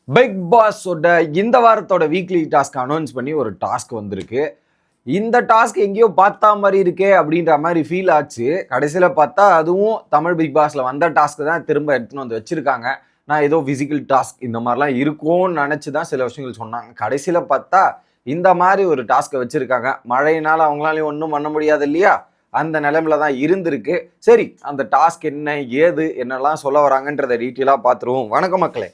Big பாஸோட இந்த வாரத்தோட weekly task announce பண்ணி ஒரு டாஸ்க் வந்திருக்கு. இந்த டாஸ்க் எங்கேயோ பார்த்தா மாதிரி இருக்கே அப்படின்ற மாதிரி ஃபீல் ஆச்சு. கடைசியில் பார்த்தா அதுவும் தமிழ் பிக் பாஸில் வந்த டாஸ்க் தான் திரும்ப எடுத்துன்னு வந்து வச்சிருக்காங்க. நான் ஏதோ ஃபிசிக்கல் டாஸ்க் இந்த மாதிரிலாம் இருக்கும்னு நினச்சி தான் சில விஷயங்கள் சொன்னாங்க. கடைசியில் பார்த்தா இந்த மாதிரி ஒரு டாஸ்க்கை வச்சிருக்காங்க. மழையினால் அவங்களாலையும் ஒன்றும் பண்ண முடியாது இல்லையா? அந்த நிலைமையில தான் இருந்திருக்கு. சரி, அந்த டாஸ்க் என்ன ஏது என்னெல்லாம் சொல்ல வராங்கன்றதை டீட்டெயிலாக பார்த்துருவோம். வணக்கம் மக்களே.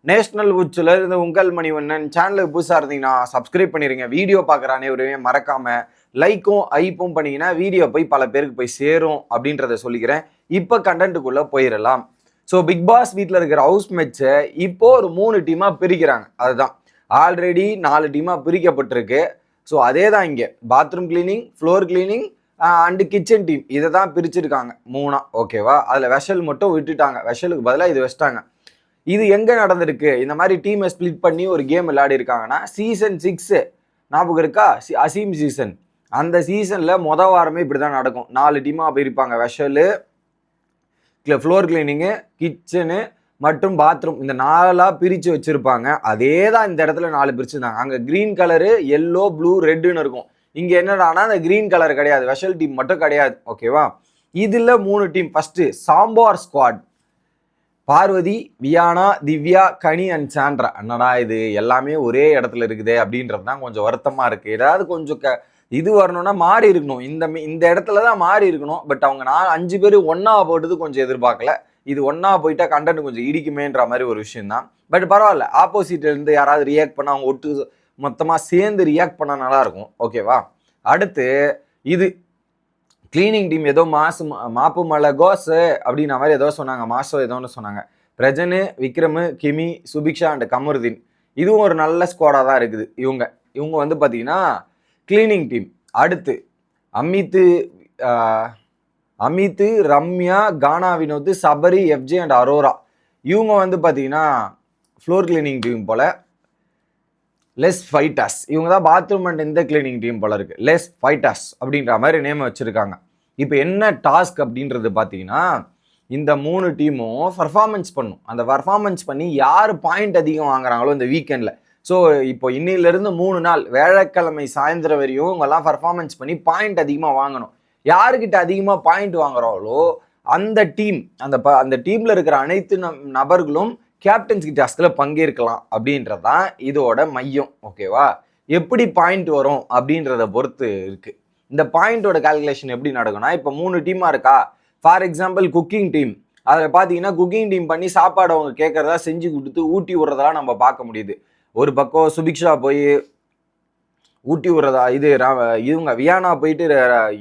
நேஷனல் உச்சில் இருந்து உங்கள் மணிவண்ணன் சேனலுக்கு புதுசாக இருந்தீங்கன்னா சப்ஸ்கிரைப் பண்ணிடுங்க. வீடியோ பார்க்குற அனைவருமே மறக்காமல் லைக்கும் ஐப்பும் பண்ணிங்கன்னா வீடியோ போய் பல பேருக்கு போய் சேரும் அப்படின்றத சொல்லிக்கிறேன். இப்போ கண்டென்ட்டுக்குள்ளே போயிடலாம். ஸோ பிக் பாஸ் வீட்டில் இருக்கிற ஹவுஸ் மேட்சை இப்போ ஒரு 3 டீமாக பிரிக்கிறாங்க. அதுதான் ஆல்ரெடி 4 டீமாக பிரிக்கப்பட்டிருக்கு. ஸோ அதே தான் இங்கே bathroom cleaning, floor cleaning and kitchen team இதை தான் பிரிச்சிருக்காங்க 3. ஓகேவா? அதில் வெஷல் மட்டும் விட்டுட்டாங்க. வெஷலுக்கு பதிலாக இது வச்சிட்டாங்க. இது எங்கே நடந்திருக்கு? இந்த மாதிரி டீமை ஸ்பிளிட் பண்ணி ஒரு கேம் விளையாடி இருக்காங்கன்னா சீசன் 6 ஞாபகம் இருக்கா? அசீம் சீசன். அந்த சீசனில் வாரமே இப்படி தான் நடக்கும். 4 டீமாக பிரிப்பாங்க. வெஷலு, ஃப்ளோர் கிளீனிங்கு, கிச்சனு மற்றும் பாத்ரூம் இந்த 4ஆக பிரித்து வச்சுருப்பாங்க. அதே தான் இந்த இடத்துல 4 பிரிச்சுருந்தாங்க. அங்கே க்ரீன் கலரு, எல்லோ, ப்ளூ, ரெட்டுன்னு இருக்கும். இங்கே என்னடானா அந்த க்ரீன் கலர் கிடையாது, வெஷல் டீம் மட்டும் கிடையாது. ஓகேவா? இதில் 3 team. First sambar squad. Parvathi, Viyana, Divya, Ghani and Sandra. என்னடா இது எல்லாமே ஒரே இடத்துல இருக்குதே அப்படின்றது தான் கொஞ்சம் வருத்தமாக இருக்குது. ஏதாவது கொஞ்சம் இது வரணும்னா மாறி இருக்கணும். இந்த இடத்துல தான் மாறி இருக்கணும். பட் அவங்க 5 பேர் ஒன்றா போட்டது கொஞ்சம் எதிர்பார்க்கல. இது ஒன்றா போயிட்டா கண்டென்ட் கொஞ்சம் இடிக்குமேன்ற மாதிரி ஒரு விஷயம் தான். பட் பரவாயில்ல, ஆப்போசிட்லேருந்து யாராவது ரியாக்ட் பண்ணால் அவங்க ஒட்டு மொத்தமாக சேர்ந்து ரியாக்ட் பண்ணால் நல்லாயிருக்கும். ஓகேவா? அடுத்து இது கிளீனிங் டீம் ஏதோ மாப்பு மலை கோஸு அப்படின்ற மாதிரி ஏதோ சொன்னாங்க. மாசோ ஏதோன்னு சொன்னாங்க. பிரஜனு, விக்ரமு, கிமி, சுபிக்ஷா அண்ட் கமருதீன். இதுவும் ஒரு நல்ல ஸ்குவாடாக தான் இருக்குது. இவங்க வந்து பார்த்தீங்கன்னா கிளீனிங் டீம். அடுத்து அமித்து, ரம்யா, கானா வினோத், சபரி, எஃப்ஜே அண்ட் அரோரா. இவங்க வந்து பார்த்தீங்கன்னா ஃப்ளோர் கிளீனிங் டீம் போல். லெஸ் ஃபைட்டர்ஸ் இவங்க தான் பாத்ரூம் அண்ட் இந்த கிளீனிங் டீம் போல இருக்கு. லெஸ் ஃபைட்டர்ஸ் அப்படின்ற மாதிரி நேம் வச்சிருக்காங்க. இப்போ என்ன டாஸ்க் அப்படின்றது பார்த்தீங்கன்னா இந்த 3 டீமும் பர்ஃபார்மன்ஸ் பண்ணும். அந்த பர்ஃபார்மன்ஸ் பண்ணி யார் பாயிண்ட் அதிகம் வாங்குறாங்களோ இந்த வீக்கெண்டில். ஸோ இப்போ இன்னிலிருந்து 3 நாள் வியாழக்கிழமை சாயந்தரம் வரையும் இவங்கெல்லாம் பர்ஃபார்மன்ஸ் பண்ணி பாயிண்ட் அதிகமாக வாங்கணும். யாருக்கிட்ட அதிகமாக பாயிண்ட் வாங்குறாங்களோ அந்த டீம் அந்த டீமில் இருக்கிற அனைத்து நபர்களும் கேப்டன்சி டாஸ்கில் பங்கேற்கலாம் அப்படின்றது தான் இதோட மையம். ஓகேவா? எப்படி பாயிண்ட் வரும் அப்படின்றத பொறுத்து இருக்குது. இந்த பாயிண்டோட கால்குலேஷன் எப்படி நடக்கும்னா, இப்போ 3 டீமாக இருக்கா. For example cooking team. அதில் பார்த்தீங்கன்னா குக்கிங் டீம் பண்ணி சாப்பாடு அவங்க கேட்குறதா செஞ்சு கொடுத்து ஊட்டி விடுறதெல்லாம் நம்ம பார்க்க முடியுது. ஒரு பக்கம் சுபிக்ஷா போய் ஊட்டி விடுறதா, இவங்க வியானா போயிட்டு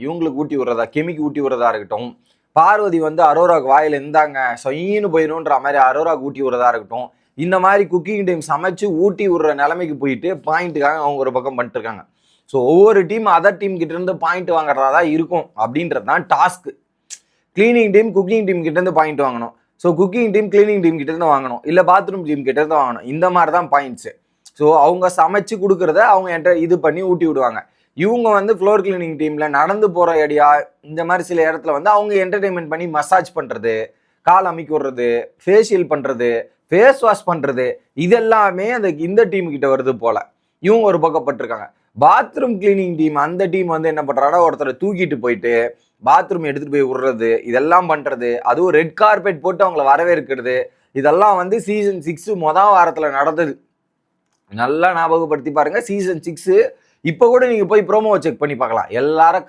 இவங்களுக்கு ஊட்டி விடுறதா, கெமிக்கு ஊட்டி விடுறதா இருக்கட்டும். பார்வதி வந்து அரோராக்கு வாயில் இருந்தாங்க சொயின்னு போயிடும்ன்ற மாதிரி அரோராக்கு ஊட்டி விடுறதா இருக்கட்டும். இந்த மாதிரி குக்கிங் டைம் சமைச்சு ஊட்டி விடுற நிலைமைக்கு போயிட்டு பாயிண்ட்டுக்காக அவங்க ஒரு பக்கம் பண்ணிட்டு இருக்காங்க. ஸோ ஒவ்வொரு டீம் அதர் டீம் கிட்ட இருந்து பாயிண்ட் வாங்குறதா தான் இருக்கும் அப்படின்றது தான் task. Cleaning team cooking team கிட்ட இருந்து பாயிண்ட் வாங்கணும். So cooking team cleaning team கிட்ட இருந்து வாங்கணும், இல்லை பாத்ரூம் டீம் கிட்ட இருந்து வாங்கணும். இந்த மாதிரி தான் பாயிண்ட்ஸு. ஸோ அவங்க சமைச்சு கொடுக்குறத அவங்க இது பண்ணி ஊட்டி விடுவாங்க. இவங்க வந்து ஃப்ளோர் கிளீனிங் டீமில் நடந்து போகிற ஐடியா இந்த மாதிரி சில இடத்துல வந்து அவங்க என்டர்டெயின்மெண்ட் பண்ணி மசாஜ் பண்ணுறது, கால் அமைக்க விடுறது, ஃபேஷியல் பண்ணுறது, ஃபேஸ் வாஷ் பண்ணுறது, இதெல்லாமே இந்த டீமுக்கிட்ட வருது போல். இவங்க ஒரு பக்கப்பட்டிருக்காங்க. பாத்ரூம் கிளீனிங் டீம் அந்த டீம் வந்து என்ன பண்ணுறாங்கன்னா ஒருத்தரை தூக்கிட்டு போயிட்டு பாத்ரூம் எடுத்துகிட்டு போய் விடுறது, இதெல்லாம் பண்ணுறது. அதுவும் ரெட் கார்பெட் போட்டு அவங்கள வரவேற்கிறது. இதெல்லாம் வந்து சீசன் 6 வாரத்தில் நடந்தது. நல்லா ஞாபகப்படுத்தி பாருங்கள். சீசன் 6 இப்போ கூட நீங்கள் போய் ப்ரோமோவை செக் பண்ணி பார்க்கலாம். எல்லாரும்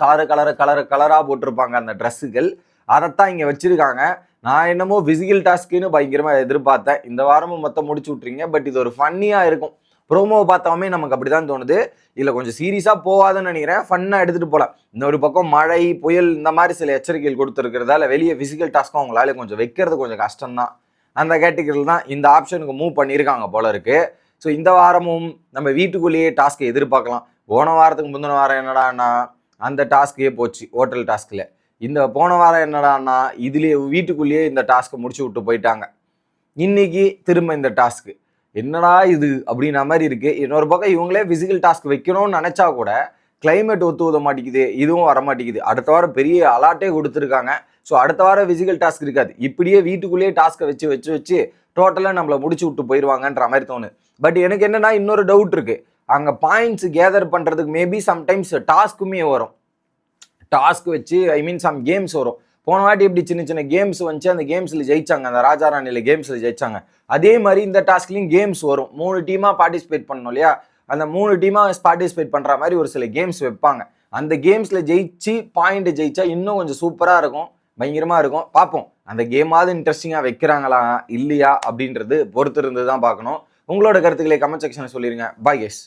கலராக போட்டிருப்பாங்க அந்த ட்ரெஸ்ஸுகள். அதைத்தான் இங்கே வச்சுருக்காங்க. நான் என்னமோ ஃபிசிக்கல் டாஸ்க்குன்னு பயங்கரமாக எதிர்பார்த்தேன். இந்த வாரமும் மொத்தம் முடிச்சு விட்றீங்க. பட் இது ஒரு ஃபன்னியாக இருக்கும். ப்ரோமோவை பார்த்தோமே நமக்கு அப்படி தான் தோணுது. இல்லை கொஞ்சம் சீரியஸாக போகாதுன்னு நினைக்கிறேன். ஃபன்னாக எடுத்துகிட்டு போகலாம். இன்னொரு பக்கம் மழை, புயல் இந்த மாதிரி சில எச்சரிக்கைகள் கொடுத்துருக்கிறதால வெளியே ஃபிசிக்கல் டாஸ்க்கும் அவங்களால கொஞ்சம் வைக்கிறது கொஞ்சம் கஷ்டம்தான். அந்த கேட்டகரியில் தான் இந்த ஆப்ஷனுக்கு மூவ் பண்ணியிருக்காங்க போல இருக்குது. ஸோ இந்த வாரமும் நம்ம வீட்டுக்குள்ளேயே டாஸ்க்கை எதிர்பார்க்கலாம். போன வாரத்துக்கு முந்தின வாரம் என்னடான்னா அந்த டாஸ்க்கே போச்சு ஹோட்டல் டாஸ்கில். இந்த போன வாரம் என்னடான்னா இதுலேயே வீட்டுக்குள்ளேயே இந்த டாஸ்க்கை முடிச்சு விட்டு போயிட்டாங்க. இன்னைக்கு திரும்ப இந்த டாஸ்க்கு என்னடா இது அப்படின்ற மாதிரி இருக்குது. இன்னொரு பக்கம் இவங்களே ஃபிசிக்கல் டாஸ்க் வைக்கணும்னு நினச்சா கூட கிளைமேட் ஒத்து மாட்டேங்குது, இதுவும் வர மாட்டேங்குது. அடுத்த வாரம் பெரிய அலாட்டே கொடுத்துருக்காங்க. ஸோ அடுத்த வாரம் ஃபிசிக்கல் டாஸ்க் இருக்காது. இப்படியே வீட்டுக்குள்ளேயே டாஸ்க்கை வச்சு டோட்டலாக நம்மளை முடிச்சு விட்டு போயிடுவாங்கன்ற மாதிரி தோணுது. பட் எனக்கு என்னன்னா இன்னொரு டவுட் இருக்கு, அங்கே பாயிண்ட்ஸ் கேதர் பண்ணுறதுக்கு மேபி சம்டைம்ஸ் டாஸ்க்குமே வரும். டாஸ்க் வச்சு ஐ மீன் சம் கேம்ஸ் வரும். போன வாட்டி எப்படி சின்ன சின்ன கேம்ஸ் வந்துச்சு, அந்த கேம்ஸில் ஜெயிச்சாங்க, அந்த ராஜா ராணியில் கேம்ஸில் ஜெயிச்சாங்க. அதே மாதிரி இந்த டாஸ்க்லையும் கேம்ஸ் வரும். 3 டீமாக பார்ட்டிசிபேட் பண்ணணும் இல்லையா, அந்த 3 டீமாக பார்ட்டிசிபேட் பண்ணுற மாதிரி ஒரு சில கேம்ஸ் வைப்பாங்க. அந்த கேம்ஸில் ஜெயிச்சு பாயிண்ட் ஜெயிச்சா இன்னும் கொஞ்சம் சூப்பராக இருக்கும், பயங்கரமாக இருக்கும். பார்ப்போம் அந்த கேமாவது இன்ட்ரெஸ்டிங்காக வைக்கிறாங்களா இல்லையா அப்படின்றது பொறுத்து இருந்து தான் பார்க்கணும். உங்களோட கருத்துக்களை கமெண்ட் செக்ஷனில் சொல்லிடுங்க. Bye guys.